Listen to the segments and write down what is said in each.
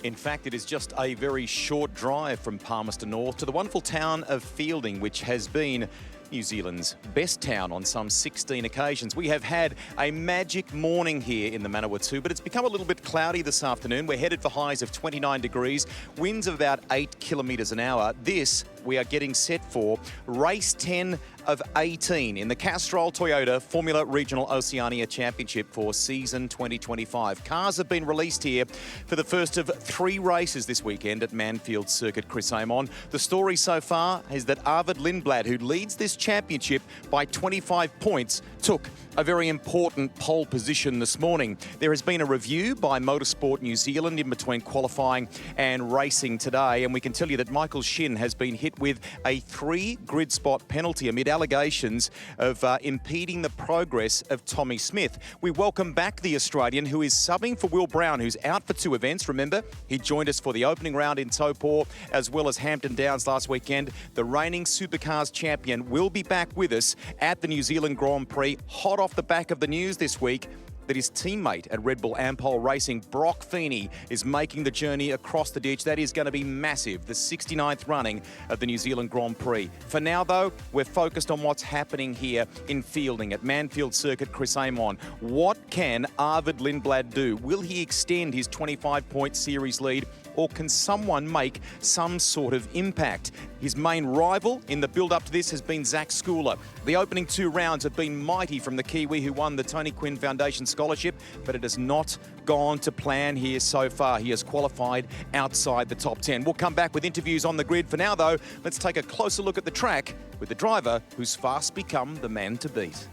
In fact, it is just a very short drive from Palmerston North to the wonderful town of Fielding, which has been New Zealand's best town on some 16 occasions. We have had a magic morning here in the Manawatu, but it's become a little bit cloudy this afternoon. We're headed for highs of 29 degrees, winds of about 8 kilometres an hour. This, we are getting set for race 10 of 18 in the Castrol Toyota Formula Regional Oceania Championship for season 2025. Cars have been released here for the first of 3 races this weekend at Manfeild Circuit, Chris Amon. The story so far is that Arvid Lindblad, who leads this championship by 25 points, took a very important pole position this morning. There has been a review by Motorsport New Zealand in between qualifying and racing today, and we can tell you that Michael Shin has been hit with a 3 grid spot penalty amid allegations of impeding the progress of Tommy Smith. We welcome back the Australian who is subbing for Will Brown, who's out for 2 events. Remember, he joined us for the opening round in Taupo as well as Hampton Downs last weekend. The reigning Supercars champion will be back with us at the New Zealand Grand Prix, hot off the back of the news this week that his teammate at Red Bull Ampol Racing, Brock Feeney, is making the journey across the ditch. That is going to be massive, the 69th running of the New Zealand Grand Prix. For now, though, we're focused on what's happening here in Fielding at Manfeild Circuit, Chris Amon. What can Arvid Lindblad do? Will he extend his 25-point series lead, or can someone make some sort of impact? His main rival in the build-up to this has been Zach Schooler. The opening 2 rounds have been mighty from the Kiwi who won the Tony Quinn Foundation Scholarship, but it has not gone to plan here so far. He has qualified outside the top 10. We'll come back with interviews on the grid. For now, though, let's take a closer look at the track with the driver who's fast become the man to beat.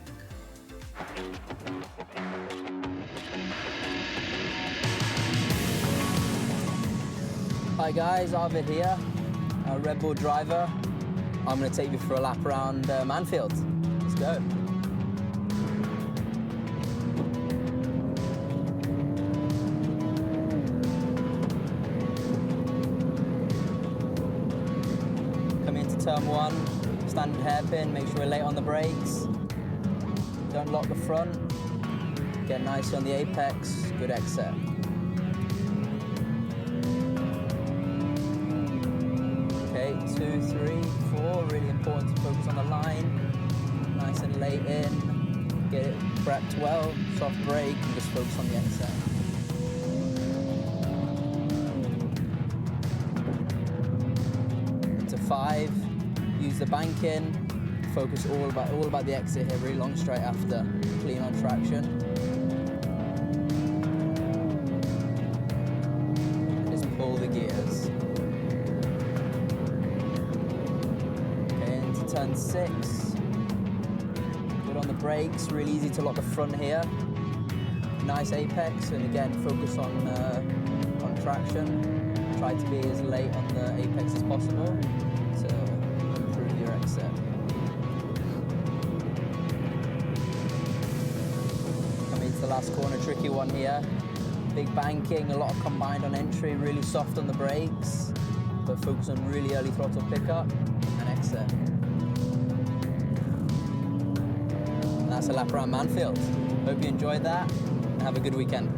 Hi guys, Arvid here, a Red Bull driver. I'm going to take you for a lap around Manfeild. Let's go. Come into turn 1, standard hairpin, make sure we're late on the brakes. Don't lock the front, get nice on the apex, good exit. Okay, 2, 3, 4, really important to focus on the line. Nice and late in, get it prepped well, soft brake, and just focus on the exit. Into 5, use the bank in, focus all about the exit here, really long straight after, clean on traction. And just pull the gears. Turn 6, good on the brakes, really easy to lock the front here. Nice apex, and again, focus on traction. Try to be as late on the apex as possible to improve your exit. Coming into the last corner, tricky one here. Big banking, a lot of combined on entry, really soft on the brakes, but focus on really early throttle pickup and exit. That's a lap around Manfeild. Hope you enjoyed that and have a good weekend.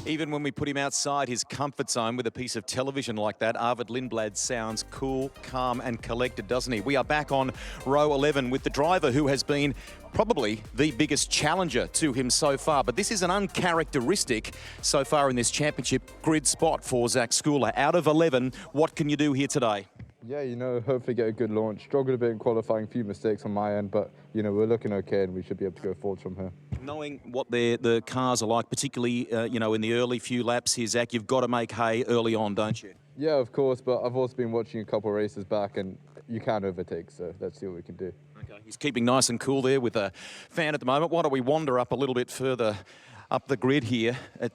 Even when we put him outside his comfort zone with a piece of television like that, Arvid Lindblad sounds cool, calm and collected, doesn't he? We are back on row 11 with the driver who has been probably the biggest challenger to him so far. But this is an uncharacteristic so far in this championship grid spot for Zach Schooler. Out of 11, what can you do here today? Yeah, hopefully get a good launch. Struggled a bit in qualifying, a few mistakes on my end, but, we're looking okay and we should be able to go forward from here. Knowing what the cars are like, particularly, in the early few laps here, Zach, you've got to make hay early on, don't you? Yeah, of course, but I've also been watching a couple of races back and you can overtake, so let's see what we can do. Okay, he's keeping nice and cool there with a fan at the moment. Why don't we wander up a little bit further up the grid here at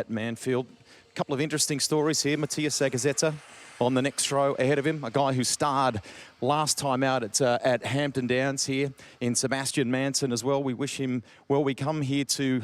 Manfeild. A couple of interesting stories here. Matthias Zagazeta on the next row ahead of him, a guy who starred last time out at Hampton Downs here in Sebastian Manson as well. We wish him well. We come here to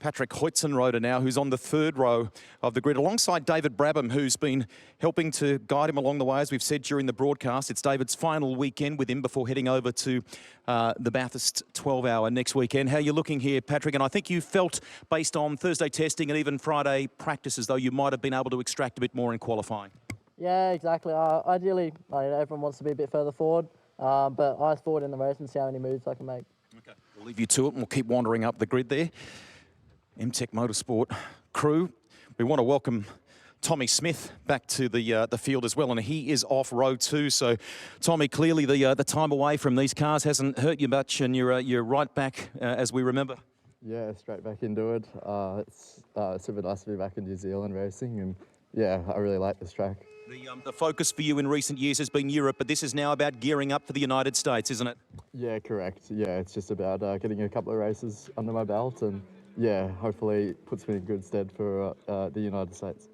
Patrick Hoitzenroder now, who's on the third row of the grid, alongside David Brabham, who's been helping to guide him along the way. As we've said during the broadcast, it's David's final weekend with him before heading over to the Bathurst 12-hour next weekend. How are you looking here, Patrick? And I think you felt, based on Thursday testing and even Friday practices, though you might have been able to extract a bit more in qualifying. Yeah, exactly. Ideally, everyone wants to be a bit further forward, but eyes forward in the race and see how many moves I can make. Okay, we'll leave you to it and we'll keep wandering up the grid there. MTech Motorsport crew, we want to welcome Tommy Smith back to the field as well, and he is off row 2. So, Tommy, clearly the time away from these cars hasn't hurt you much, and you're right back as we remember. Yeah, straight back into it. It's super nice to be back in New Zealand racing, and yeah, I really like this track. The focus for you in recent years has been Europe, but this is now about gearing up for the United States, isn't it? Yeah, correct. Yeah, it's just about getting a couple of races under my belt, and yeah, hopefully puts me in good stead for the United States.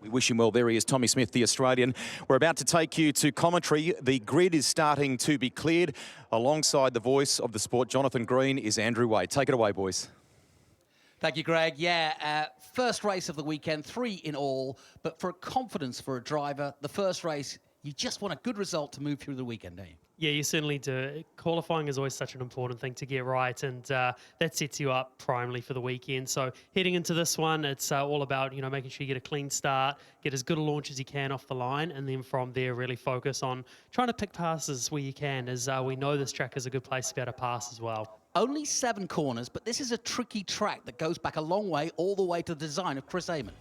We wish him well. There he is, Tommy Smith, the Australian. We're about to take you to commentary. The grid is starting to be cleared. Alongside the voice of the sport, Jonathan Green, is Andrew Wade. Take it away, boys. Thank you, Greg. Yeah, first race of the weekend, 3 in all. But for confidence for a driver, the first race, you just want a good result to move through the weekend, don't you? Yeah, you certainly do. Qualifying is always such an important thing to get right, and that sets you up primarily for the weekend. So heading into this one, it's all about, making sure you get a clean start, get as good a launch as you can off the line, and then from there really focus on trying to pick passes where you can, as we know this track is a good place to be able to pass as well. Only 7 corners, but this is a tricky track that goes back a long way, all the way to the design of Chris Amon.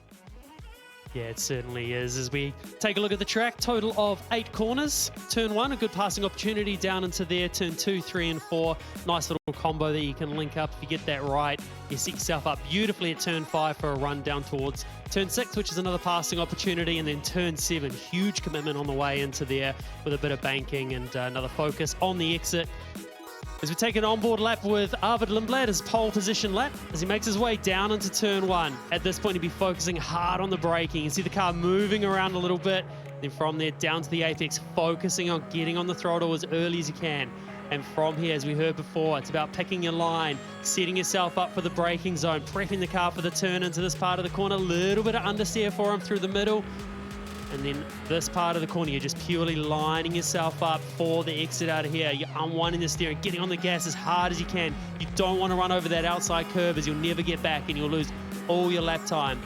Yeah, it certainly is. As we take a look at the track, total of 8 corners. Turn 1, a good passing opportunity down into there. Turn 2, 3 and 4, nice little combo that you can link up. If you get that right, you set yourself up beautifully at turn 5 for a run down towards turn 6, which is another passing opportunity. And then turn 7, huge commitment on the way into there with a bit of banking and another focus on the exit. As we take an onboard lap with Arvid Lindblad, his pole position lap, as he makes his way down into turn 1. At this point, he'll be focusing hard on the braking. You see the car moving around a little bit. Then from there down to the apex, focusing on getting on the throttle as early as you can. And from here, as we heard before, it's about picking your line, setting yourself up for the braking zone, prepping the car for the turn into this part of the corner. A little bit of understeer for him through the middle. And then this part of the corner, you're just purely lining yourself up for the exit out of here. You're unwinding the steering, getting on the gas as hard as you can. You don't want to run over that outside curve, as you'll never get back and you'll lose all your lap time.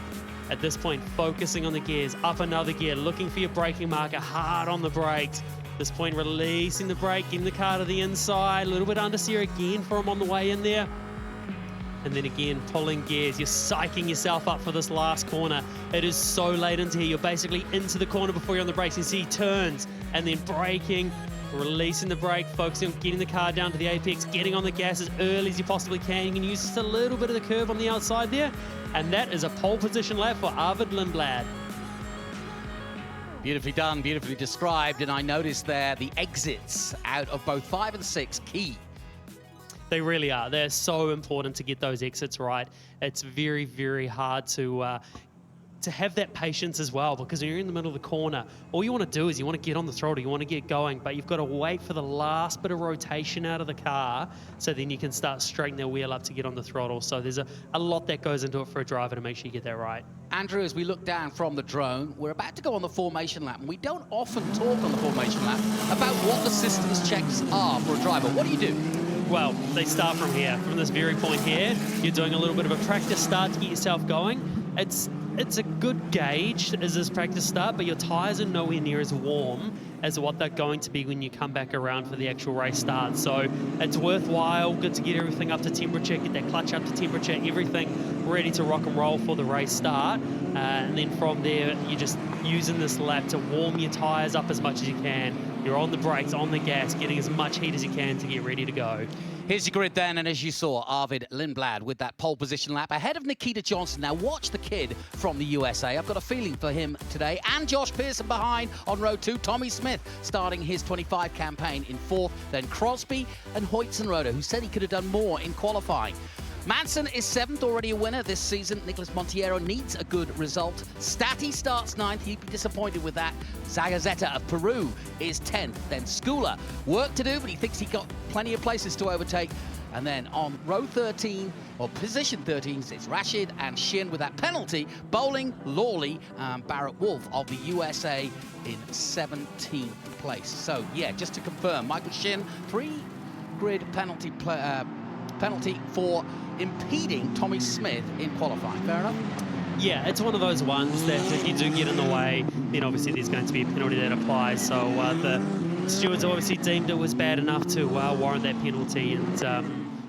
At this point, focusing on the gears, up another gear, looking for your braking marker, hard on the brakes. At this point, releasing the brake, getting the car to the inside, a little bit understeer again for him on the way in there. And then again, pulling gears. You're psyching yourself up for this last corner. It is so late into here. You're basically into the corner before you're on the brakes. You see turns and then braking, releasing the brake, focusing on getting the car down to the apex, getting on the gas as early as you possibly can. You can use just a little bit of the curve on the outside there. And that is a pole position lap for Arvid Lindblad. Beautifully done, beautifully described. And I noticed there the exits out of both 5 and 6 key. They really are. They're so important to get those exits right. It's very, very hard to have that patience as well, because when you're in the middle of the corner, all you want to do is you want to get on the throttle, you want to get going, but you've got to wait for the last bit of rotation out of the car so then you can start straightening their wheel up to get on the throttle. So there's a lot that goes into it for a driver to make sure you get that right. Andrew, as we look down from the drone, we're about to go on the formation lap, and we don't often talk on the formation lap about what the systems checks are for a driver. What do you do? Well, they start from here, from this very point here. You're doing a little bit of a practice start to get yourself going. It's a good gauge as this practice start, but your tyres are nowhere near as warm as what they're going to be when you come back around for the actual race start. So it's worthwhile, good to get everything up to temperature, get that clutch up to temperature, everything ready to rock and roll for the race start. And then from there, you're just using this lap to warm your tyres up as much as you can. You're on the brakes, on the gas, getting as much heat as you can to get ready to go. Here's your grid then, and as you saw, Arvid Lindblad with that pole position lap ahead of Nikita Johnson. Now watch the kid from the USA. I've got a feeling for him today. And Josh Pearson behind on row 2. Tommy Smith starting his 25 campaign in 4th. Then Crosby and Hoitzenroder, who said he could have done more in qualifying. Manson is 7th, already a winner this season. Nicholas Monteiro needs a good result. Stati starts 9th, he'd be disappointed with that. Zagazeta of Peru is 10th. Then Skula, work to do, but he thinks he got plenty of places to overtake. And then on row 13, or position 13, it's Rashid and Shin with that penalty. Bowling, Lawley, Barrett Wolf of the USA in 17th place. So, yeah, just to confirm, Michael Shin, 3-grid penalty for impeding Tommy Smith in qualifying. Fair enough? Yeah, it's one of those ones that if you do get in the way, then obviously there's going to be a penalty that applies. So the stewards obviously deemed it was bad enough to warrant that penalty. And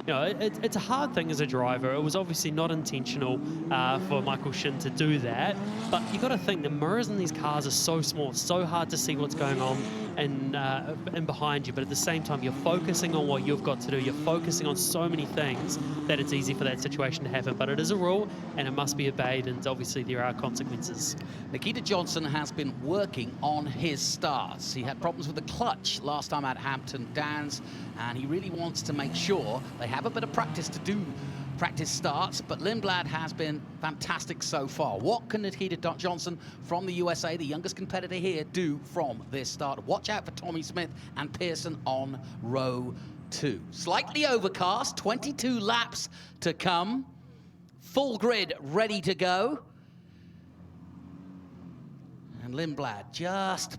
you know, it's a hard thing as a driver. It was obviously not intentional for Michael Shin to do that. But you got to think the mirrors in these cars are so small, it's so hard to see what's going on and behind you. But at the same time, you're focusing on what you've got to do. You're focusing on so many things that it's easy for that situation to happen. But it is a rule, and it must be obeyed. And obviously, there are consequences. Nikita Johnson has been working on his starts. He had problems with the clutch last time at Hampton Downs, and he really wants to make sure they have a bit of practice to do practice starts, but Lindblad has been fantastic so far. What can Nikita Johnson from the USA, the youngest competitor here, do from this start? Watch out for Tommy Smith and Pearson on row 2. Slightly overcast, 22 laps to come. Full grid ready to go. And Lindblad just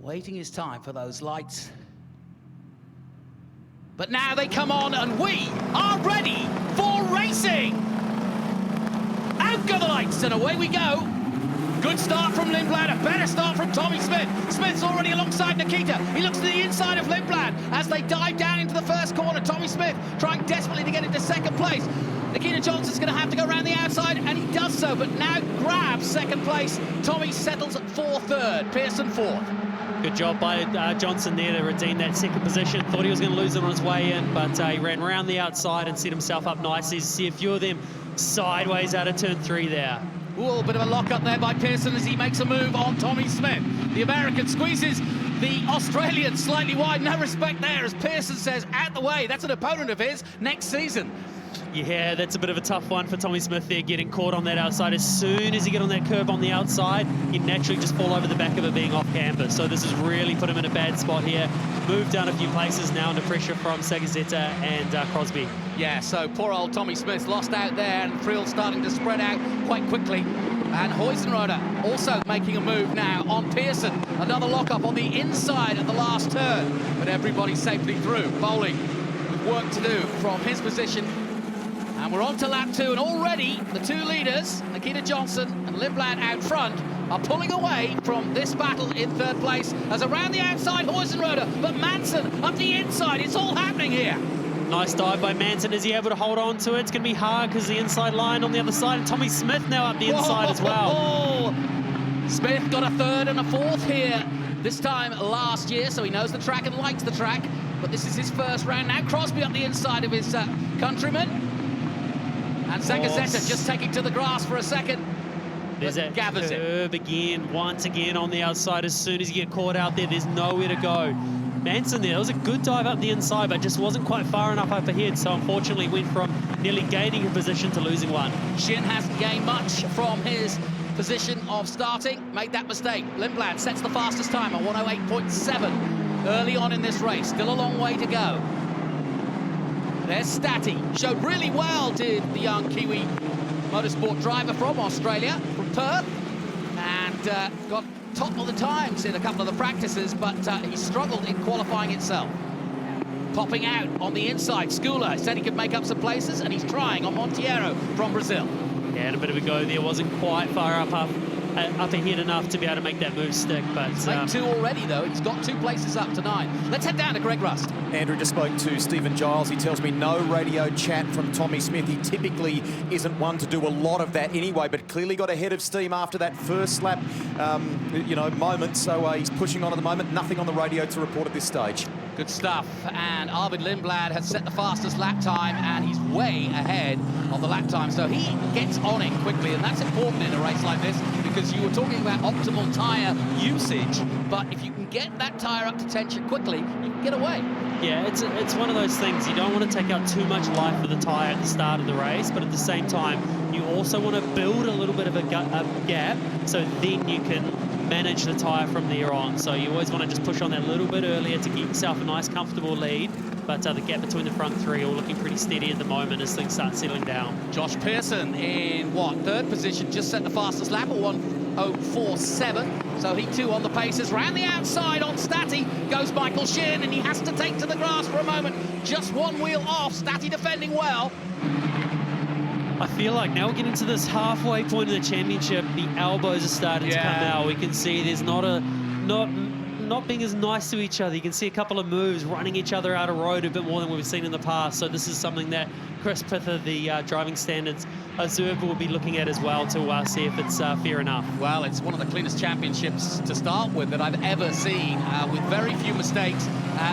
waiting his time for those lights. But now they come on and we are ready for racing. Out go the lights and away we go. Good start from Lindblad, a better start from Tommy Smith. Smith's already alongside Nikita. He looks to the inside of Lindblad as they dive down into the first corner. Tommy Smith trying desperately to get into second place. Nikita Johnson's going to have to go around the outside, and he does so, but now grabs second place. Tommy settles for third, Pearson fourth. Good job by Johnson there to redeem that second position. Thought he was going to lose it on his way in, but he ran around the outside and set himself up nicely to see a few of them sideways out of turn 3 there. Ooh, a bit of a lock-up there by Pearson as he makes a move on Tommy Smith. The American squeezes the Australian slightly wide. No respect there as Pearson says, out the way. That's an opponent of his next season. Yeah, that's a bit of a tough one for Tommy Smith there, getting caught on that outside. As soon as he get on that curb on the outside, he'd naturally just fall over the back of it being off camber. So this has really put him in a bad spot here. Moved down a few places now under pressure from Sagazeta and Crosby. Yeah, so poor old Tommy Smith lost out there, and Friel starting to spread out quite quickly. And Huizenroda also making a move now on Pearson. Another lock-up on the inside at the last turn. But everybody safely through. Bowling with work to do from his position. And we're on to lap 2, and already the two leaders, Nikita Johnson and Lindblad out front, are pulling away from this battle in third place as around the outside, Huizenroda, but Manson up the inside. It's all happening here. Nice dive by Manson. Is he able to hold on to it? It's going to be hard because the inside line on the other side, and Tommy Smith now up the inside as well. Smith got a third and a fourth here this time last year, so he knows the track and likes the track, but this is his first round. Now Crosby up the inside of his countryman. And Sagazeta just taking to the grass for a second. There's that curb again, once again on the outside. As soon as you get caught out there, there's nowhere to go. Manson there, that was a good dive up the inside, but just wasn't quite far enough up ahead, so unfortunately went from nearly gaining a position to losing one. Shin hasn't gained much from his position of starting. Made that mistake. Lindblad sets the fastest time at 108.7 early on in this race. Still a long way to go. There's Statty. Showed really well, did the young Kiwi motorsport driver from Australia, from Perth, and got top of the times in a couple of the practices, but he struggled in qualifying itself. Popping out on the inside, Skula said he could make up some places, and he's trying on Monteiro from Brazil. Yeah, and a bit of a go there. Wasn't quite far up ahead enough to be able to make that move stick, but he's made 2 already though. He's got 2 places up to 9. Let's head down to Greg Rust. Andrew just spoke to Stephen Giles. He tells me no radio chat from Tommy Smith. He typically isn't one to do a lot of that anyway, but clearly got a head of steam after that first lap moment, so he's pushing on at the moment. Nothing on the radio to report at this stage. Good stuff, and Arvid Lindblad has set the fastest lap time, and he's way ahead of the lap time, so he gets on it quickly, and that's important in a race like this, because you were talking about optimal tyre usage, but if you can get that tyre up to tension quickly, you can get away. Yeah, it's one of those things. You don't want to take out too much life for the tyre at the start of the race, but at the same time, you also want to build a little bit of a gap, so then you can manage the tyre from there on. So you always want to just push on that little bit earlier to get yourself a nice comfortable lead. But the gap between the front three all looking pretty steady at the moment as things start settling down. Josh Pearson in what, third position, just set the fastest lap at 1:04.7. So he too on the paces. Round the outside on Statty goes Michael Sheehan, and he has to take to the grass for a moment. Just one wheel off. Statty defending well. I feel like now we're getting to this halfway point of the championship. The elbows are starting to come out. We can see there's not being as nice to each other. You can see a couple of moves running each other out of road a bit more than we've seen in the past. So this is something that Chris Pither, the driving standards observer, will be looking at as well to see if it's fair enough. Well, it's one of the cleanest championships to start with that I've ever seen, with very few mistakes,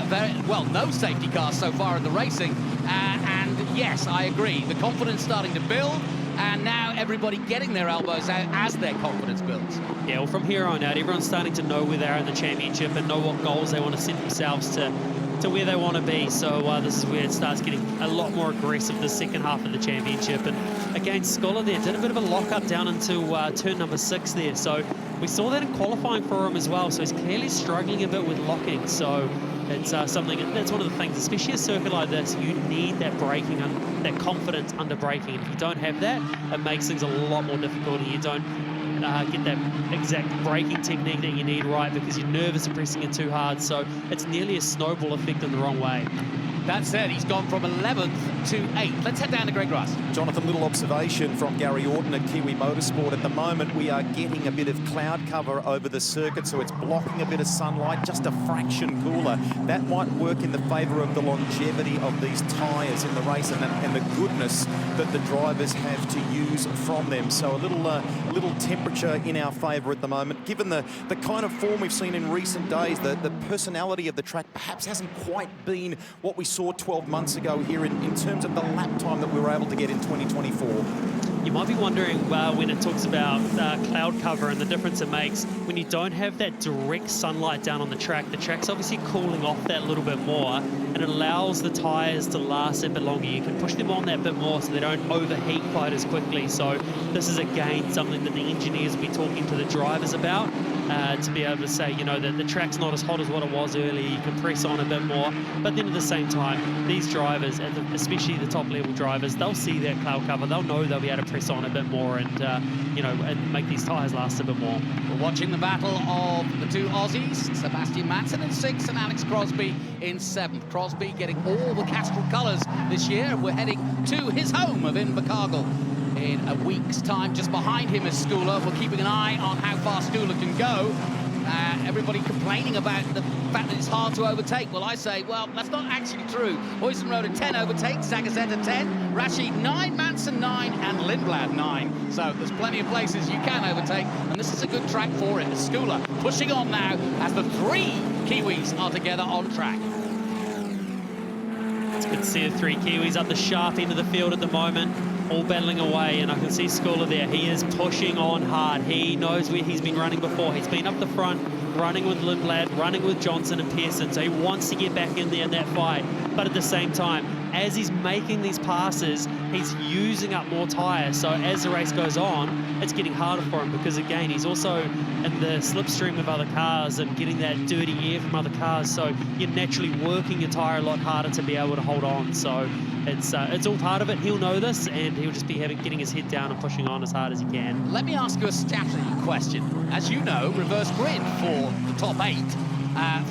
no safety cars so far in the racing. And yes, I agree, the confidence starting to build, and now everybody getting their elbows out as their confidence builds. Yeah, well, from here on out, everyone's starting to know where they are in the championship and know what goals they want to set themselves to where they want to be. So this is where it starts getting a lot more aggressive, the second half of the championship. And again, Scholar there did a bit of a lock-up down into turn number 6 there. So we saw that in qualifying for him as well. So he's clearly struggling a bit with locking. So it's something, that's one of the things, especially a circuit like this, you need that braking, that confidence under braking. If you don't have that, it makes things a lot more difficult, and you don't get that exact braking technique that you need right because you're nervous and pressing it too hard. So it's nearly a snowball effect in the wrong way. That said, he's gone from 11th to 8th. Let's head down to Greg Russ. Jonathan, little observation from Gary Orton at Kiwi Motorsport. At the moment, we are getting a bit of cloud cover over the circuit, so it's blocking a bit of sunlight, just a fraction cooler. That might work in the favour of the longevity of these tyres in the race and the goodness that the drivers have to use from them. So a little temperature in our favour at the moment. Given the kind of form we've seen in recent days, the personality of the track perhaps hasn't quite been what we saw 12 months ago here in terms of the lap time that we were able to get in 2024. You might be wondering when it talks about cloud cover and the difference it makes when you don't have that direct sunlight down on the track's obviously cooling off that little bit more, and it allows the tyres to last a bit longer. You can push them on that bit more so they don't overheat quite as quickly. So this is again something that the engineers will be talking to the drivers about, to be able to say, you know, that the track's not as hot as what it was earlier. You can press on a bit more, but then at the same time, these drivers, especially the top level drivers, they'll see that cloud cover. They'll know they'll be able to press on a bit more and and make these tyres last a bit more. We're watching the battle of the two Aussies, Sebastian Madsen in 6th and Alex Crosby in 7th. Crosby getting all the Castrol colours this year. We're heading to his home of Invercargill in a week's time. Just behind him is Skula. We're keeping an eye on how far Skula can go. Everybody complaining about the fact that it's hard to overtake. Well, I say, well, that's not actually true. Hoyson Road at 10 overtakes, Zagazet at 10, Rashid 9, Manson 9, and Lindblad 9. So there's plenty of places you can overtake, and this is a good track for it. Skula pushing on now as the 3 Kiwis are together on track. It's good to see the 3 Kiwis up the sharp end of the field at the moment, all battling away, and I can see Skula there. He is pushing on hard. He knows where he's been running before. He's been up the front, running with Lindblad, running with Johnson and Pearson, so he wants to get back in there in that fight. But at the same time, as he's making these passes, he's using up more tyres. So as the race goes on, it's getting harder for him because, again, he's also in the slipstream of other cars and getting that dirty air from other cars. So you're naturally working your tyre a lot harder to be able to hold on. So it's all part of it. He'll know this, and he'll just be getting his head down and pushing on as hard as he can. Let me ask you a strategy question. As you know, reverse grid for the top 8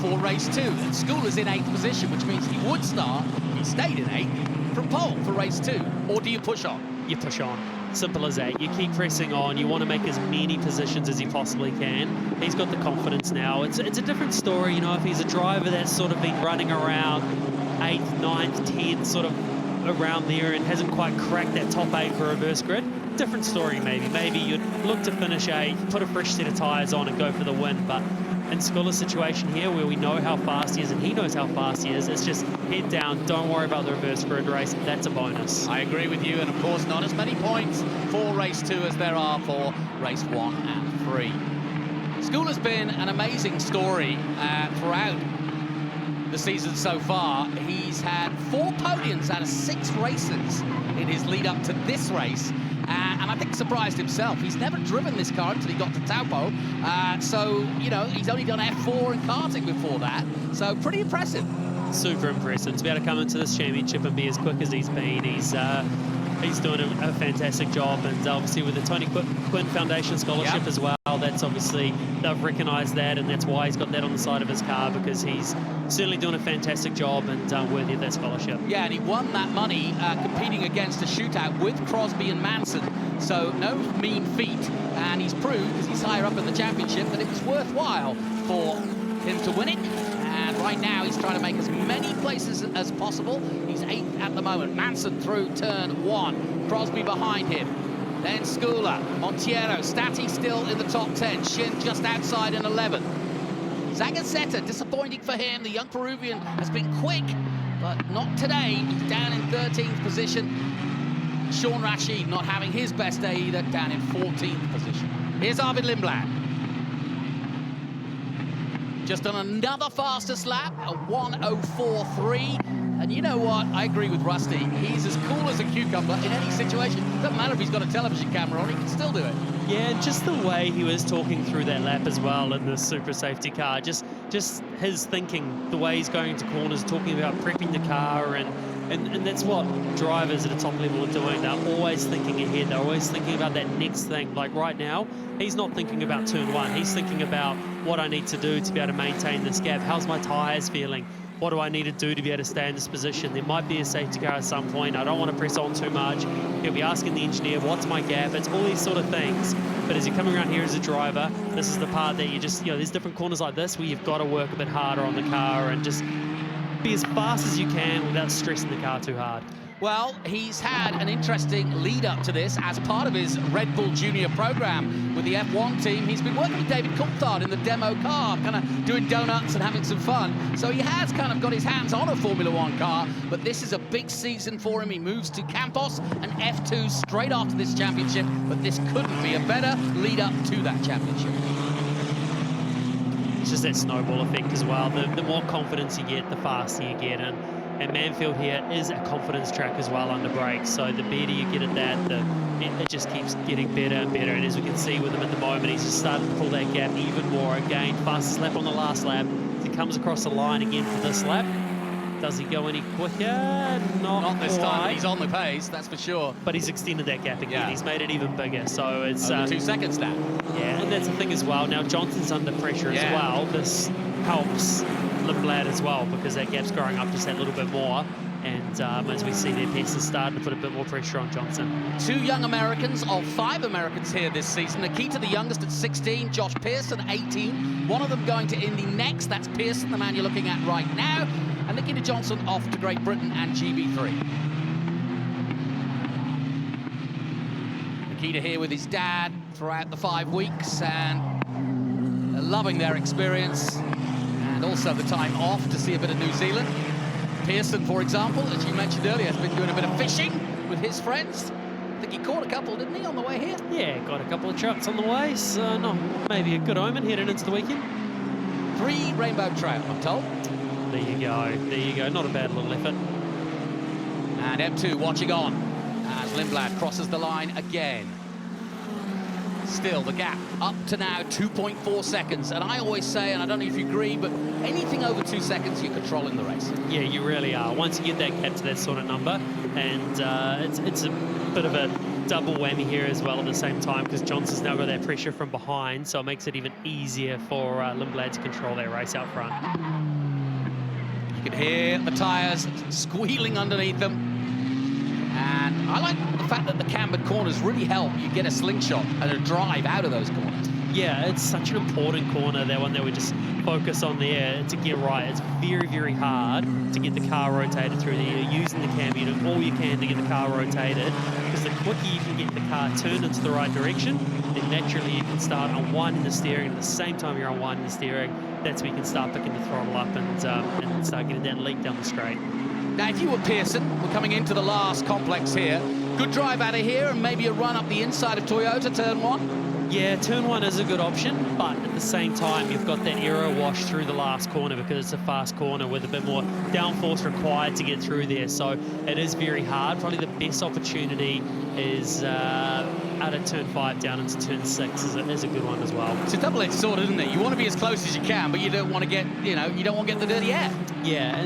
for race 2. And Skula's in 8th position, which means he would start, if he stayed in 8th, from pole for race 2. Or do you push on? You push on. Simple as that. You keep pressing on. You want to make as many positions as you possibly can. He's got the confidence now. It's a different story, you know, if he's a driver that's sort of been running around 8th, 9th, 10th, sort of around there and hasn't quite cracked that top 8 for reverse grid. Different story maybe. Maybe you'd look to finish 8th, put a fresh set of tyres on and go for the win. But in Skula's situation here, where we know how fast he is and he knows how fast he is, it's just head down, don't worry about the reverse grid race. That's a bonus. I agree with you, and of course not as many points for race 2 as there are for race 1 and 3. Skula's been an amazing story throughout the season so far. He's had 4 podiums wins out of 6 races in his lead up to this race. And I think surprised himself. He's never driven this car until he got to Taupo. So, you know, he's only done F4 and karting before that. So pretty impressive. Super impressive to be able to come into this championship and be as quick as he's been. He's doing a fantastic job, and obviously with the Tony Quinn Foundation Scholarship as well, that's obviously, they've recognised that, and that's why he's got that on the side of his car, because he's certainly doing a fantastic job and worthy of that scholarship. Yeah, and he won that money competing against a shootout with Crosby and Manson, so no mean feat, and he's proved, because he's higher up in the championship, that it was worthwhile for him to win it. And right now he's trying to make as many places as possible. He's 8th at the moment. Manson through turn 1. Crosby behind him. Then Skula, Montiero, Stati still in the top 10. Shin just outside in 11th. Zagazzetta, disappointing for him. The young Peruvian has been quick, but not today. He's down in 13th position. Sean Rashid not having his best day either, down in 14th position. Here's Arvid Lindblad. Just on another fastest lap, a 1:04.3. And you know what? I agree with Rusty. He's as cool as a cucumber in any situation. Doesn't matter if he's got a television camera on, he can still do it. Yeah, and just the way he was talking through that lap as well in the super safety car, just his thinking, the way he's going into corners, talking about prepping the car, and that's what drivers at a top level are doing. They're always thinking ahead. They're always thinking about that next thing. Like right now, he's not thinking about turn 1. He's thinking about what I need to do to be able to maintain this gap. How's my tyres feeling? What do I need to do to be able to stay in this position? There might be a safety car at some point. I don't want to press on too much. He'll be asking the engineer, what's my gap? It's all these sort of things. But as you're coming around here as a driver, this is the part that you just, you know, there's different corners like this where you've got to work a bit harder on the car and just be as fast as you can without stressing the car too hard. Well, he's had an interesting lead up to this as part of his Red Bull Junior program with the F1 team. He's been working with David Coulthard in the demo car, kind of doing donuts and having some fun. So he has kind of got his hands on a Formula One car, but this is a big season for him. He moves to Campos and F2 straight after this championship, but this couldn't be a better lead up to that championship. It's just that snowball effect as well. The more confidence you get, the faster you get. And Manfeild here is a confidence track as well under brakes. So the better you get at that, it just keeps getting better and better. And as we can see with him at the moment, he's just starting to pull that gap even more. Again, fastest lap on the last lap. He comes across the line again for this lap. Does he go any quicker? Not this time. He's on the pace, that's for sure. But he's extended that gap again. Yeah. He's made it even bigger. So it's over 2 seconds now. Yeah, and that's the thing as well. Now Johnson's under pressure as well. This helps Lindblad as well, because that gap's growing up just that little bit more. And as we see their paces starting to put a bit more pressure on Johnson. 2 young Americans of 5 Americans here this season. Nikita, the youngest, at 16. Josh Pearson, 18. One of them going to Indy next. That's Pearson, the man you're looking at right now. And Nikita Johnson off to Great Britain and GB3. Nikita here with his dad throughout the 5 weeks, and loving their experience, and also the time off to see a bit of New Zealand. Pearson, for example, as you mentioned earlier, has been doing a bit of fishing with his friends. I think he caught a couple, didn't he, on the way here? Yeah, got a couple of trucks on the way, so not maybe a good omen heading into the weekend. 3 rainbow trout, I'm told. There you go, there you go. Not a bad little effort. And M2 watching on as Lindblad crosses the line again. Still, the gap up to now 2.4 seconds. And I always say, and I don't know if you agree, but anything over 2 seconds, you're controlling the race. Yeah, you really are. Once you get that gap to that sort of number, and it's a bit of a double whammy here as well at the same time, because Johnson's now got that pressure from behind, so it makes it even easier for Lindblad to control that race out front. You can hear the tyres squealing underneath them. And I like the fact that the cambered corners really help you get a slingshot and a drive out of those corners. Yeah, it's such an important corner, that one that we just focus on there to get right. It's very, very hard to get the car rotated through there. You're using the cam, you're doing all you can to get the car rotated, because the quicker you can get the car turned into the right direction, then naturally you can start unwinding the steering. At the same time you're unwinding the steering, that's where you can start picking the throttle up and start getting that leak down the straight. Now, if you were Pearson, we're coming into the last complex here. Good drive out of here and maybe a run up the inside of Toyota, turn 1. Yeah, turn one is a good option, but at the same time, you've got that aero wash through the last corner because it's a fast corner with a bit more downforce required to get through there. So it is very hard. Probably the best opportunity is out of turn 5 down into turn 6 is a good one as well. It's a double-edged sword, isn't it? You want to be as close as you can, but you don't want to get, you don't want to get the dirty air. Yeah,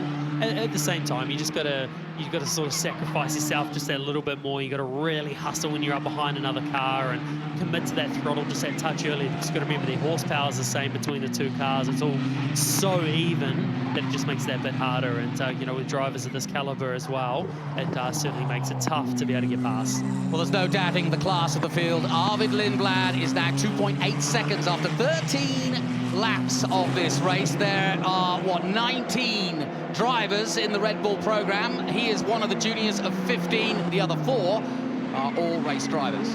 and at the same time, you've got to sort of sacrifice yourself just that little bit more. You've got to really hustle when you're up behind another car and commit to that throttle just that touch early. You've just got to remember the horsepower is the same between the two cars. It's all so even that it just makes that a bit harder. And, with drivers of this caliber as well, it certainly makes it tough to be able to get past. Well, there's no doubting the class of the field. Arvid Lindblad is now 2.8 seconds after 13 laps of this race. There are, 19 drivers in the Red Bull program. He is one of the juniors of 15. The other 4 are all race drivers.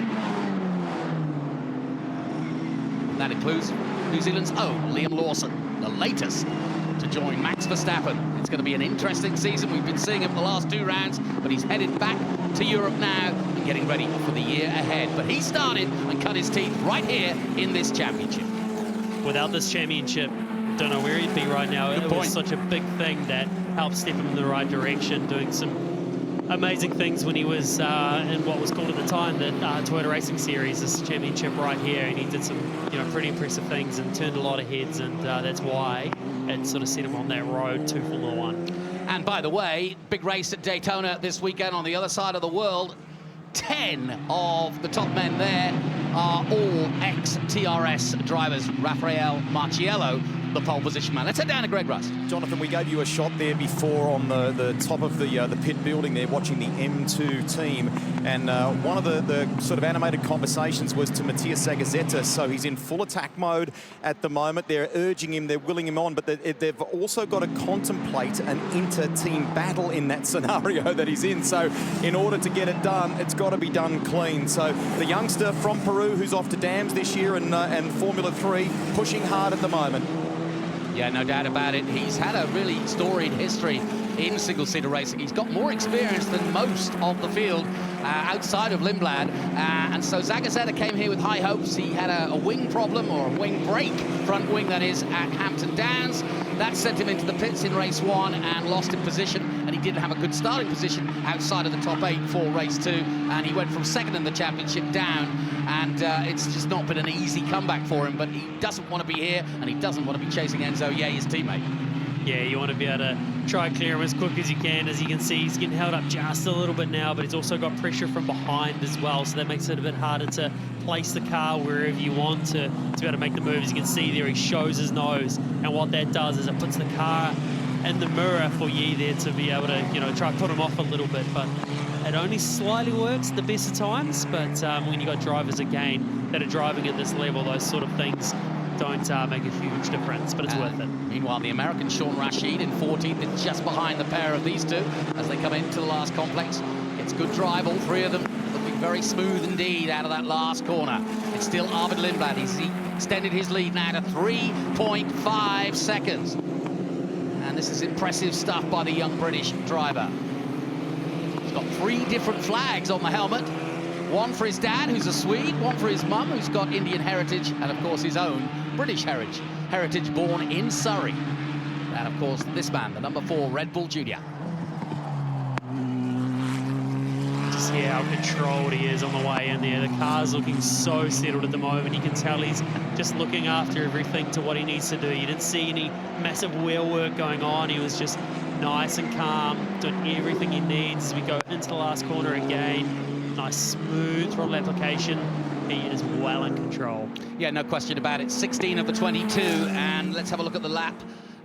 And that includes New Zealand's own Liam Lawson, the latest to join Max Verstappen. It's going to be an interesting season. We've been seeing him the last 2 rounds, but he's headed back to Europe now and getting ready for the year ahead. But he started and cut his teeth right here in this championship. Without this championship, don't know where he'd be right now. It was such a big thing that helped step him in the right direction, doing some amazing things when he was in what was called at the time the Toyota Racing Series, this championship right here, and he did some pretty impressive things and turned a lot of heads, and that's why it sort of set him on that road to Formula One. And by the way, big race at Daytona this weekend on the other side of the world. 10 of the top men there are all ex-TRS drivers. Rafael Marciello, the pole position man. Let's head down to Greg Rust. Jonathan, we gave you a shot there before on the top of the pit building there, watching the M2 team, and one of the sort of animated conversations was to Matthias Zagazzetta. So he's in full attack mode at the moment. They're urging him, they're willing him on, but they've also got to contemplate an inter-team battle in that scenario that he's in. So in order to get it done, it's got to be done clean. So the youngster from Peru who's off to Dams this year and Formula 3 pushing hard at the moment. Yeah, no doubt about it. He's had a really storied history in single-seater racing. He's got more experience than most of the field outside of Lindblad. And so Zagazzetta came here with high hopes. He had a wing problem, or a wing break, front wing that is, at Hampton Downs. That sent him into the pits in race 1 and lost in position. And he didn't have a good starting position outside of the top 8 for race 2. And he went from 2nd in the championship down. And it's just not been an easy comeback for him. But he doesn't want to be here, and he doesn't want to be chasing Enzo Ye, his teammate. Yeah, you want to be able to try and clear him as quick as you can. As you can see, he's getting held up just a little bit now, but he's also got pressure from behind as well, so that makes it a bit harder to place the car wherever you want to be able to make the move. As you can see there, he shows his nose, and what that does is it puts the car in the mirror for Yi there to be able to, try and put him off a little bit, but it only slightly works at the best of times. But when you got drivers again that are driving at this level, those sort of things don't make a huge difference, but it's worth it. Meanwhile, the American Sean Rashid in 14th is just behind the pair of these two as they come into the last complex. It's good drive, all 3 of them looking very smooth indeed out of that last corner. It's still Arvid Lindblad. He's extended his lead now to 3.5 seconds. And this is impressive stuff by the young British driver. He's got 3 different flags on the helmet. One for his dad, who's a Swede, one for his mum, who's got Indian heritage, and of course his own British heritage born in Surrey. And of course this man, the number 4 Red Bull Junior. Just hear how controlled he is on the way in there. The car's looking so settled at the moment. You can tell he's just looking after everything to what he needs to do. You didn't see any massive wheel work going on. He was just nice and calm, doing everything he needs as we go into the last corner again. Nice smooth throttle application. He is well in control. Yeah, no question about it. 16 of the 22, and let's have a look at the lap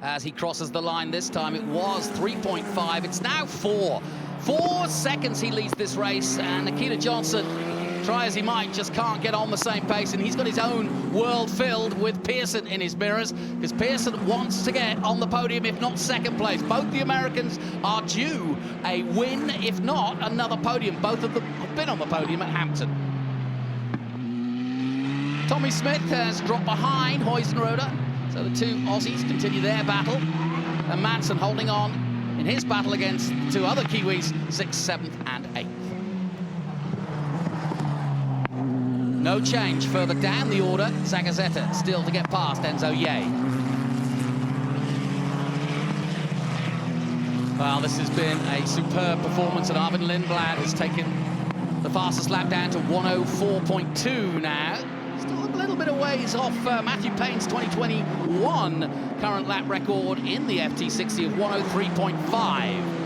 as he crosses the line. This time it was 3.5. It's now 4. 4 seconds he leads this race, and Nikita Johnson, try as he might, just can't get on the same pace, and he's got his own world filled with Pearson in his mirrors, because Pearson wants to get on the podium, if not 2nd place. Both the Americans are due a win, if not another podium. Both of them have been on the podium at Hampton. Tommy Smith has dropped behind Huizenroda, so the 2 Aussies continue their battle, and Manson holding on in his battle against the 2 other Kiwis, 6th, 7th and 8th. No change further down the order. Zagazeta still to get past Enzo Ye. Well, this has been a superb performance, and Arvid Lindblad has taken the fastest lap down to 104.2 now. Still a little bit of ways off Matthew Payne's 2021 current lap record in the FT60 of 103.5.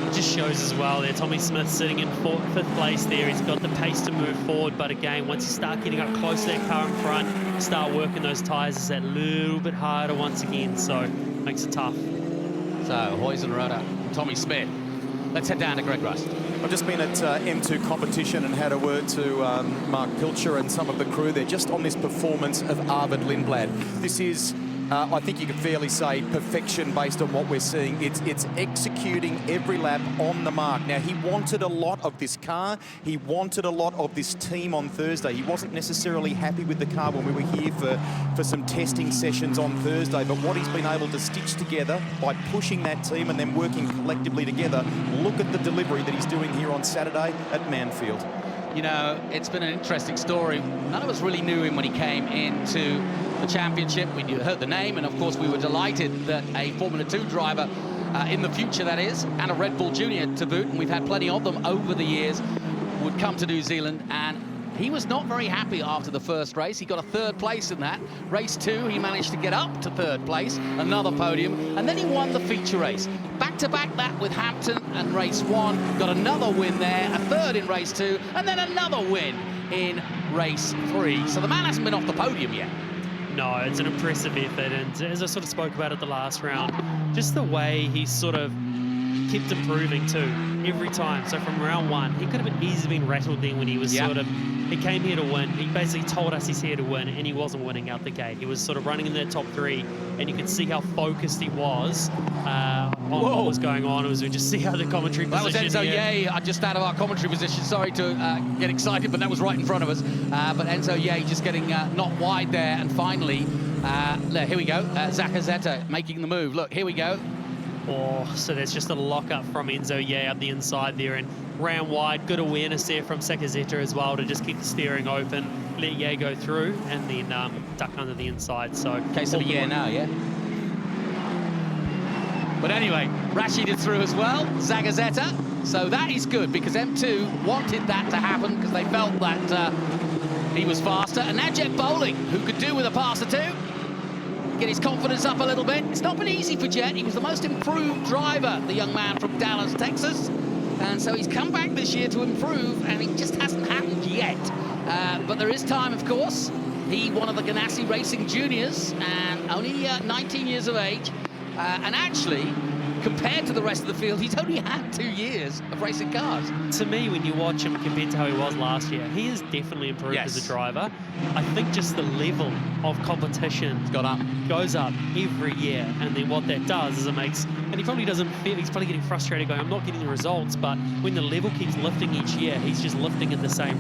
It just shows as well there, Tommy Smith sitting in fifth place there. He's got the pace to move forward, but again, once you start getting up close to that car in front, start working those tyres, it's that little bit harder once again, so makes it tough. So, Huizenrode, Tommy Smith. Let's head down to Greg Rust. I've just been at M2 competition and had a word to Mark Pilcher and some of the crew there just on this performance of Arvid Lindblad. This is, I think you could fairly say, perfection based on what we're seeing. It's executing every lap on the mark. Now, he wanted a lot of this car. He wanted a lot of this team on Thursday. He wasn't necessarily happy with the car when we were here for some testing sessions on Thursday, but what he's been able to stitch together by pushing that team and then working collectively together, look at the delivery that he's doing here on Saturday at Manfeild. You know, it's been an interesting story. None of us really knew him when he came into the championship. We heard the name, and of course we were delighted that a Formula 2 driver in the future, that is, and a Red Bull Junior to boot, and we've had plenty of them over the years, would come to New Zealand, and he was not very happy after the first race. He got a third place in that. Race 2, he managed to get up to third place, another podium, and then he won the feature race. Back-to-back that with Hampton and race 1, got another win there, a third in race 2, and then another win in race 3. So the man hasn't been off the podium yet. No, it's an impressive effort, and as I sort of spoke about at the last round, just the way he sort of kept improving too, every time. So from round 1, he could have easily been rattled then when he was sort of, he came here to win. He basically told us he's here to win, and he wasn't winning out the gate. He was sort of running in that top 3, and you could see how focused he was on what was going on. It was, we just see how the commentary that position was Enzo Ye, just out of our commentary position. Sorry to get excited, but that was right in front of us. But Enzo Ye just getting not wide there, and finally, here we go, Zagazeta making the move. Look, here we go. Oh, so there's just a lock-up from Enzo Ye up the inside there, and round wide. Good awareness there from Zagazeta as well to just keep the steering open, let Ye go through, and then duck under the inside. So case of a Ye now, yeah. But anyway, Rashid is through as well, Zagazeta. So that is good, because M2 wanted that to happen because they felt that he was faster. And now Jet Bowling, who could do with a pass or two, get his confidence up a little bit. It's not been easy for Jet. He was the most improved driver, the young man from Dallas, Texas. And so he's come back this year to improve, and it just hasn't happened yet. But there is time, of course. He, one of the Ganassi Racing Juniors, and only 19 years of age. And actually, compared to the rest of the field, he's only had 2 years of racing cars. To me, when you watch him compared to how he was last year, he has definitely improved as a driver. I think just the level of competition goes up every year, and then what that does is it makes, and he probably doesn't feel, he's probably getting frustrated going, I'm not getting the results, but when the level keeps lifting each year, he's just lifting at the same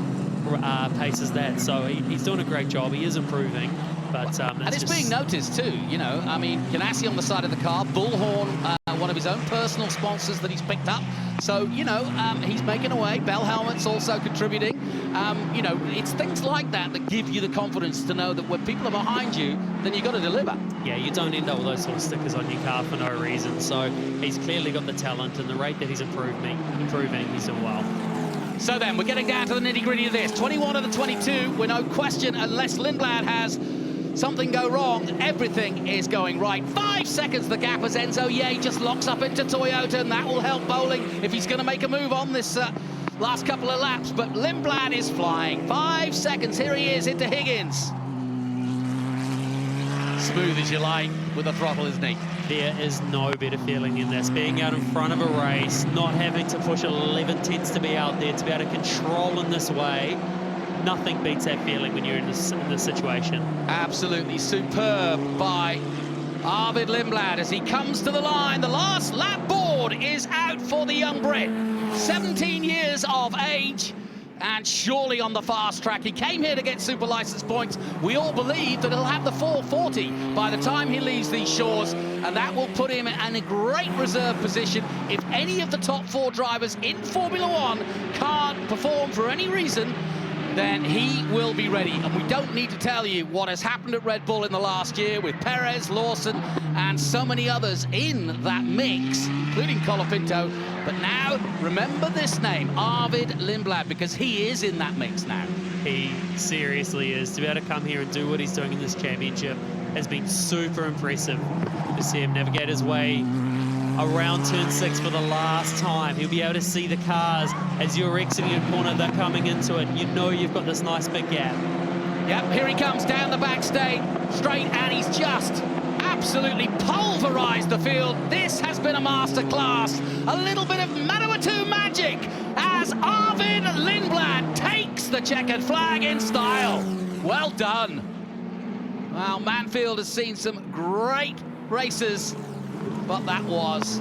pace as that. So he's doing a great job. He is improving. But, and it's being noticed too, you know. I mean, Ganassi on the side of the car, Bullhorn, one of his own personal sponsors that he's picked up. So, you know, he's making away. Bell Helmet's also contributing. You know, it's things like that that give you the confidence to know that when people are behind you, then you've got to deliver. Yeah, you don't end up with those sort of stickers on your car for no reason. So he's clearly got the talent, and the rate that he's improving, he's doing well. So then, we're getting down to the nitty-gritty of this. 21 of the 22, with no question, unless Lindblad has something go wrong, everything is going right. 5 seconds the gap as Enzo Ye just locks up into Toyota, and that will help Bowling if he's going to make a move on this last couple of laps. But Lindblad is flying. 5 seconds, here he is into Higgins. Smooth as you like with the throttle, isn't he? There is no better feeling in this. Being out in front of a race, not having to push 11 tenths to be out there, to be able to control in this way. Nothing beats that feeling when you're in this situation. Absolutely superb by Arvid Lindblad as he comes to the line. The last lap board is out for the young Brit. 17 years of age, and surely on the fast track. He came here to get super license points. We all believe that he'll have the 440 by the time he leaves these shores, and that will put him in a great reserve position if any of the top 4 drivers in Formula 1 can't perform for any reason. then he will be ready. And we don't need to tell you what has happened at Red Bull in the last year with Perez, Lawson, and so many others in that mix, including Colapinto. But now, remember this name, Arvid Lindblad, because he is in that mix now. He seriously is. To be able to come here and do what he's doing in this championship has been super impressive. To see him navigate his way around turn 6 for the last time. He'll be able to see the cars as you're exiting a corner, they're coming into it. You know you've got this nice big gap. Yep, here he comes down the back straight, and he's just absolutely pulverized the field. This has been a masterclass. A little bit of Manawatu magic as Arvid Lindblad takes the checkered flag in style. Well done. Well, Manfeild has seen some great races, but that was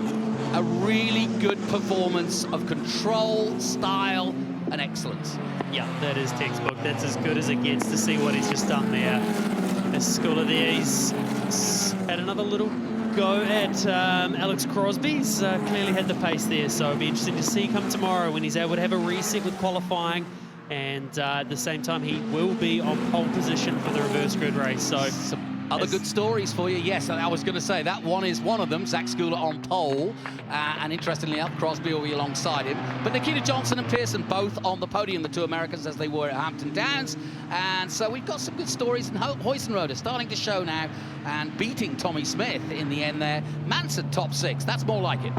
a really good performance of control, style, and excellence. Yeah, that is textbook. That's as good as it gets to see what he's just done there. As Schooler there, he's had another little go at Alex Crosby's. Clearly had the pace there, so it'll be interesting to see come tomorrow when he's able to have a reset with qualifying. And at the same time, he will be on pole position for the reverse grid race. So some other good stories for you. Yes, I was going to say that one is one of them. Zach Schooler on pole, and interestingly enough, Crosby will be alongside him. But Nikita Johnson and Pearson both on the podium, the two Americans, as they were at Hampton Downs. And so we've got some good stories. And Hoysenroda starting to show now and beating Tommy Smith in the end there. Manson top 6. That's more like it.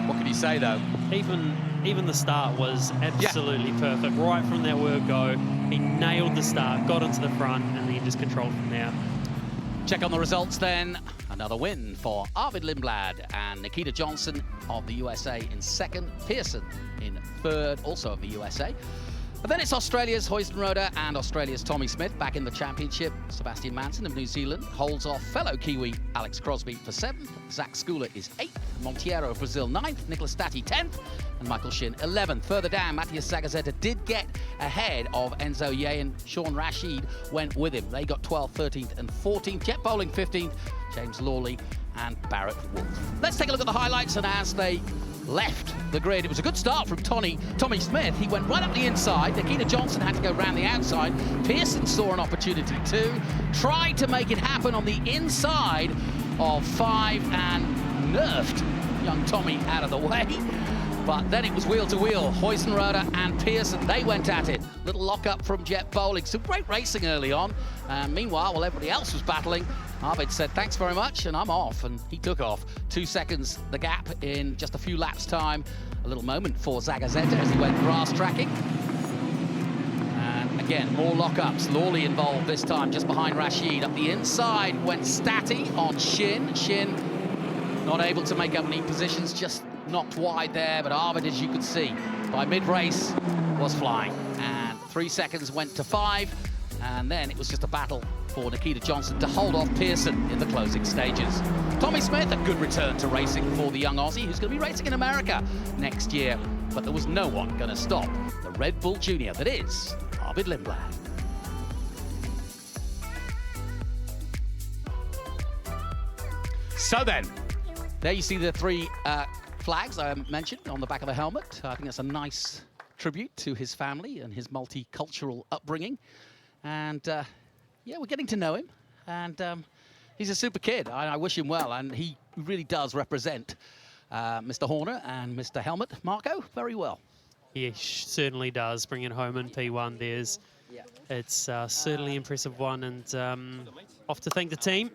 What can you say, though? Even the start was absolutely perfect. Right from that word go, he nailed the start, got into the front, and then just controlled from there. Check on the results then. Another win for Arvid Lindblad and Nikita Johnson of the USA in second, Pearson in third, also of the USA. And then it's Australia's Hoysenroda and Australia's Tommy Smith back in the championship. Sebastian Manson of New Zealand holds off fellow Kiwi Alex Crosby for 7th. Zach Schooler is 8th. Monteiro of Brazil 9th. Nicholas Stati 10th. And Michael Shin 11th. Further down, Matthias Zagazeta did get ahead of Enzo Ye, and Sean Rashid went with him. They got 12th, 13th and 14th. Jet Bowling 15th. James Lawley and Barrett Wolf. Let's take a look at the highlights, and as they left the grid, it was a good start from Tommy Smith. He went right up the inside. Nikita Johnson had to go round the outside. Pearson saw an opportunity too, tried to make it happen on the inside of 5 and nerfed young Tommy out of the way. But then it was wheel to wheel. Hoysenroda and Pearson, they went at it. Little lock-up from Jet Bowling. Some great racing early on. Meanwhile, while everybody else was battling, Arvid said, thanks very much, and I'm off. And he took off. 2 seconds, the gap in just a few laps' time. A little moment for Zagazeta as he went grass tracking. And again, more lock-ups. Lawley involved this time, just behind Rashid. Up the inside went Stati on Shin. Shin not able to make up any positions, just knocked wide there, but Arvid, as you could see, by mid-race was flying. And 3 seconds went to 5, and then it was just a battle for Nikita Johnson to hold off Pearson in the closing stages. Tommy Smith, a good return to racing for the young Aussie, who's going to be racing in America next year. But there was no one going to stop the Red Bull Junior that is Arvid Lindblad. So then, there you see the 3 flags I mentioned on the back of the helmet. I think that's a nice tribute to his family and his multicultural upbringing. And yeah, we're getting to know him. And he's a super kid. I wish him well. And he really does represent Mr. Horner and Mr. Helmet, Marco, very well. He certainly does. Bring it home in P1. It's certainly impressive one. And off to thank the team.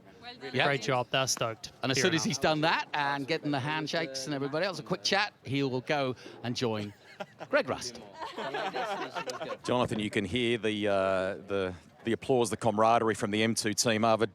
Yep. Great job. They're stoked. And as soon as he's done that and getting the handshakes and everybody else, a quick chat, he will go and join Greg Rust. Jonathan, you can hear the applause, the camaraderie from the M2 team. Arvid,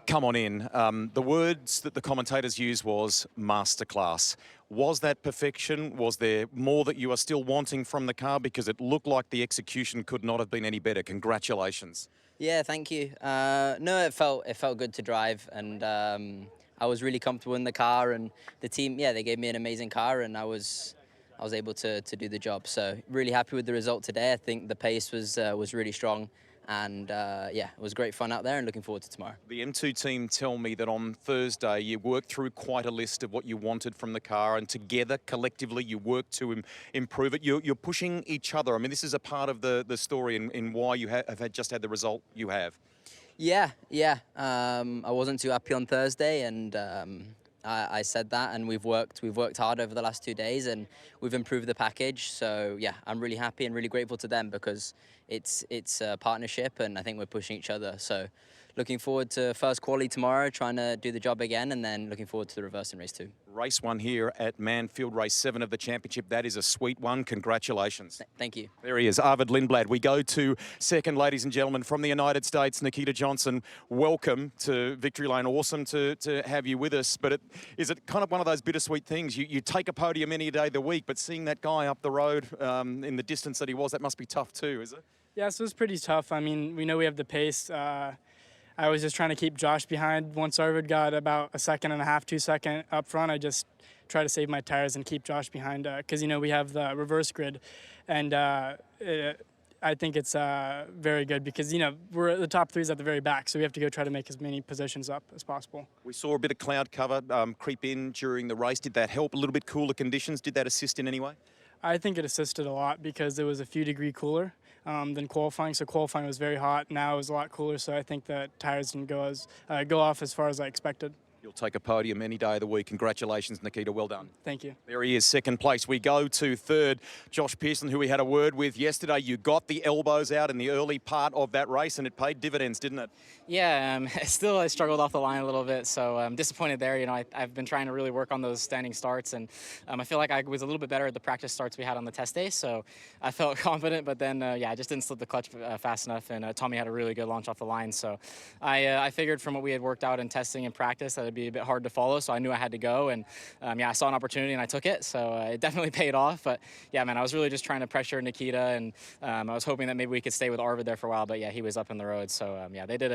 come on in. The words that the commentators used was masterclass. Was that perfection? Was there more that you are still wanting from the car? Because it looked like the execution could not have been any better. Congratulations. Yeah, thank you. No, it felt good to drive, and I was really comfortable in the car, and the team, yeah, they gave me an amazing car, and I was able to do the job. So really happy with the result today. I think the pace was really strong, And yeah, it was great fun out there and looking forward to tomorrow. The M2 team tell me that on Thursday you worked through quite a list of what you wanted from the car, and together, collectively, you worked to improve it. You're pushing each other. I mean, this is a part of the story in why you have just had the result you have. Yeah. I wasn't too happy on Thursday, and I said that, and we've worked hard over the last 2 days, and we've improved the package. So yeah, I'm really happy and really grateful to them because it's a partnership, and I think we're pushing each other. So looking forward to first quali tomorrow, trying to do the job again, and then looking forward to the reverse in race 2. Race 1 here at Manfeild, race 7 of the championship. That is a sweet one. Congratulations. Thank you. There he is, Arvid Lindblad. We go to second, ladies and gentlemen, from the United States, Nikita Johnson. Welcome to Victory Lane. Awesome to have you with us. But is it kind of one of those bittersweet things? You take a podium any day of the week, but seeing that guy up the road in the distance that he was, that must be tough too, is it? Yeah, so it was pretty tough. I mean, we know we have the pace. I was just trying to keep Josh behind. Once Arvid got about 1.5 seconds, 2 seconds up front, I just tried to save my tires and keep Josh behind because, you know, we have the reverse grid. And I think it's very good because, you know, the top 3's at the very back, so we have to go try to make as many positions up as possible. We saw a bit of cloud cover creep in during the race. Did that help? A little bit cooler conditions? Did that assist in any way? I think it assisted a lot because it was a few degrees cooler than qualifying. So qualifying was very hot. Now it was a lot cooler. So I think that tires didn't go off as far as I expected. You'll take a podium any day of the week. Congratulations, Nikita. Well done. Thank you. There he is, second place. We go to third, Josh Pearson, who we had a word with yesterday. You got the elbows out in the early part of that race, and it paid dividends, didn't it? Yeah, still I struggled off the line a little bit, so I'm disappointed there. You know, I've been trying to really work on those standing starts, and I feel like I was a little bit better at the practice starts we had on the test day, so I felt confident, but then, yeah, I just didn't slip the clutch fast enough, and Tommy had a really good launch off the line, so I figured from what we had worked out in testing and practice that it'd be a bit hard to follow, so I knew I had to go, and yeah, I saw an opportunity and I took it, so it definitely paid off. But yeah, man, I was really just trying to pressure Nikita, and I was hoping that maybe we could stay with Arvid there for a while, but yeah, he was up in the road, so yeah, they did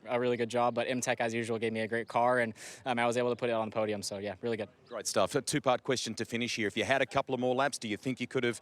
a really good job. But Imtech, as usual, gave me a great car, and I was able to put it on the podium, so yeah, really good. Great stuff. A two-part question to finish here. If you had a couple of more laps, do you think you could have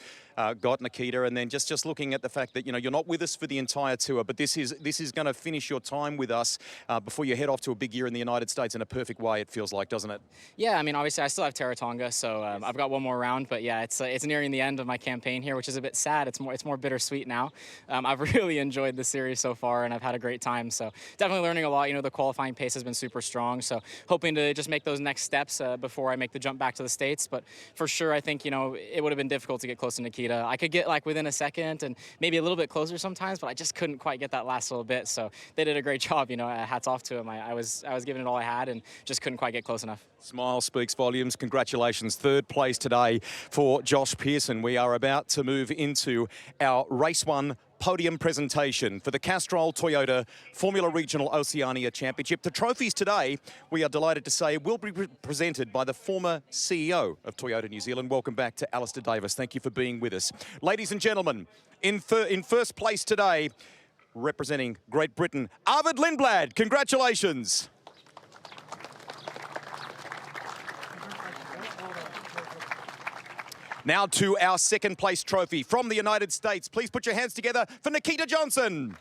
got Nikita? And then just looking at the fact that, you know, you're not with us for the entire tour, but this is going to finish your time with us before you head off to a big year in the United States in a perfect way, it feels like, doesn't it? Yeah, I mean, obviously I still have Taratonga, so I've got one more round, but yeah, it's nearing the end of my campaign here, which is a bit sad. It's more bittersweet now. I've really enjoyed the series so far, and I've had a great time, so definitely learning a lot. You know, the qualifying pace has been super strong, so hoping to just make those next steps before I make the jump back to the States. But for sure, I think, you know, it would have been difficult to get close to Nikita. I could get like within a second and maybe a little bit closer sometimes, but I just couldn't quite get that last little bit. So they did a great job. You know, hats off to them. I was giving it all I had and just couldn't quite get close enough. Smile speaks volumes. Congratulations. Third place today for Josh Pearson. We are about to move into our Race 1 podium presentation for the Castrol Toyota Formula Regional Oceania Championship. The trophies today, we are delighted to say, will be presented by the former CEO of Toyota New Zealand. Welcome back to Alistair Davis. Thank you for being with us. Ladies and gentlemen, in first place today, representing Great Britain, Arvid Lindblad. Congratulations. Now to our second place trophy from the United States. Please put your hands together for Nikita Johnson.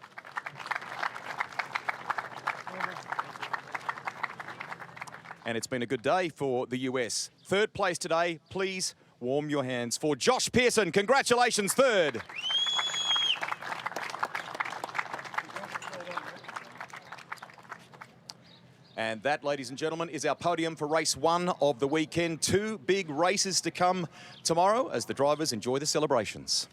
And it's been a good day for the US. Third place today, please warm your hands for Josh Pearson. Congratulations, third. And that, ladies and gentlemen, is our podium for race 1 of the weekend. 2 big races to come tomorrow as the drivers enjoy the celebrations.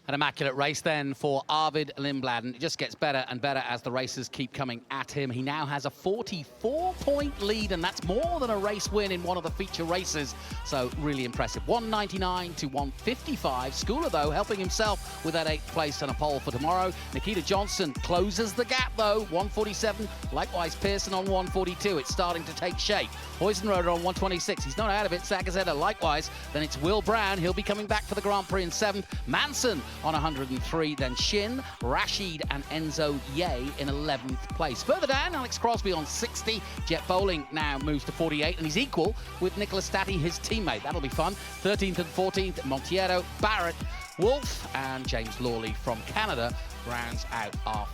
An immaculate race then for Arvid Lindblad, and it just gets better and better as the races keep coming at him. He now has a 44-point lead, and that's more than a race win in one of the feature races. So really impressive. 199 to 155. Schooler, though, helping himself with that 8th place and a pole for tomorrow. Nikita Johnson closes the gap, though, 147. Likewise, Pearson on 142. It's starting to take shape. Huizenroder on 126. He's not out of it. Sagazeta likewise. Then it's Will Brown. He'll be coming back for the Grand Prix in 7th. Manson on 103, then Shin, Rashid and Enzo Ye in 11th place. Further down, Alex Crosby on 60. Jet Bowling now moves to 48, and he's equal with Nicolas Statti, his teammate. That'll be fun. 13th and 14th, Montiero, Barrett Wolf, and James Lawley from Canada rounds out our